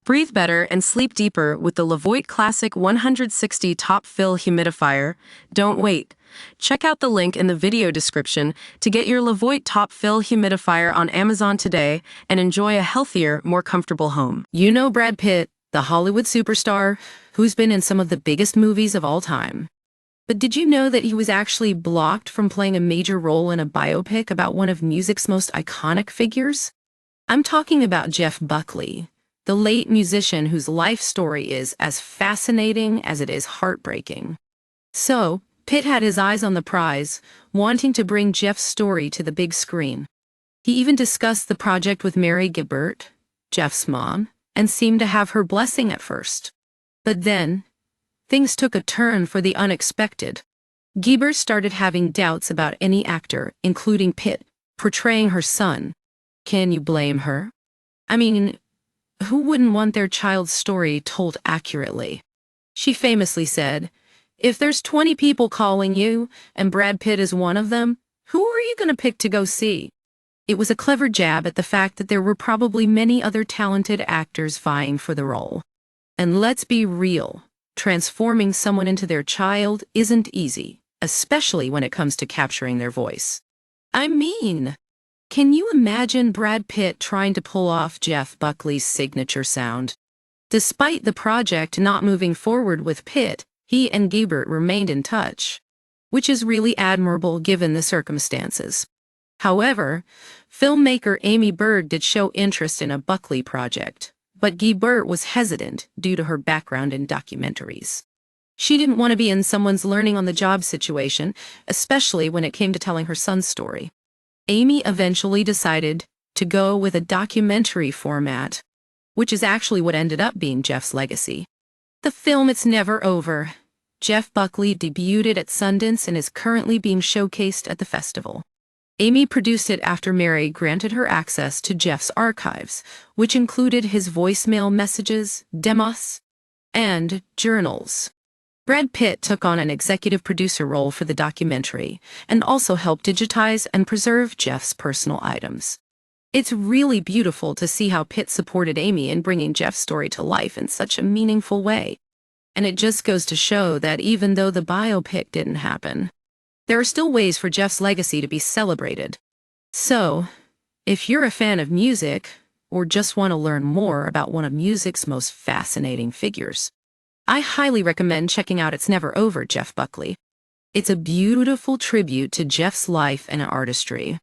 Breathe better and sleep deeper with the Levoit Classic 160 Top Fill Humidifier. Don't wait. Check out the link in the video description to get your Levoit Top Fill Humidifier on Amazon today and enjoy a healthier, more comfortable home. You know Brad Pitt, the Hollywood superstar, who's been in some of the biggest movies of all time. But did you know that he was actually blocked from playing a major role in a biopic about one of music's most iconic figures? I'm talking about Jeff Buckley, the late musician whose life story is as fascinating as it is heartbreaking. So, Pitt had his eyes on the prize, wanting to bring Jeff's story to the big screen. He even discussed the project with Mary Gibbert, Jeff's mom, and seemed to have her blessing at first. But then, things took a turn for the unexpected. Gibbert started having doubts about any actor, including Pitt, portraying her son. Can you blame her? I mean, who wouldn't want their child's story told accurately? She famously said, "If there's 20 people calling you, and Brad Pitt is one of them, who are you going to pick to go see?" It was a clever jab at the fact that there were probably many other talented actors vying for the role. And let's be real, transforming someone into their child isn't easy, especially when it comes to capturing their voice. I mean, can you imagine Brad Pitt trying to pull off Jeff Buckley's signature sound? Despite the project not moving forward with Pitt, he and Gibbert remained in touch, which is really admirable given the circumstances. However, filmmaker Amy Berg did show interest in a Buckley project, but Gibbert was hesitant due to her background in documentaries. She didn't want to be in someone's learning-on-the-job situation, especially when it came to telling her son's story. Amy eventually decided to go with a documentary format, which is actually what ended up being Jeff's legacy. The film It's Never Over. Jeff Buckley debuted at Sundance and is currently being showcased at the festival. Amy produced it after Mary granted her access to Jeff's archives, which included his voicemail messages, demos, and journals. Brad Pitt took on an executive producer role for the documentary and also helped digitize and preserve Jeff's personal items. It's really beautiful to see how Pitt supported Amy in bringing Jeff's story to life in such a meaningful way. And it just goes to show that even though the biopic didn't happen, there are still ways for Jeff's legacy to be celebrated. So, if you're a fan of music, or just want to learn more about one of music's most fascinating figures, I highly recommend checking out It's Never Over, Jeff Buckley. It's a beautiful tribute to Jeff's life and artistry.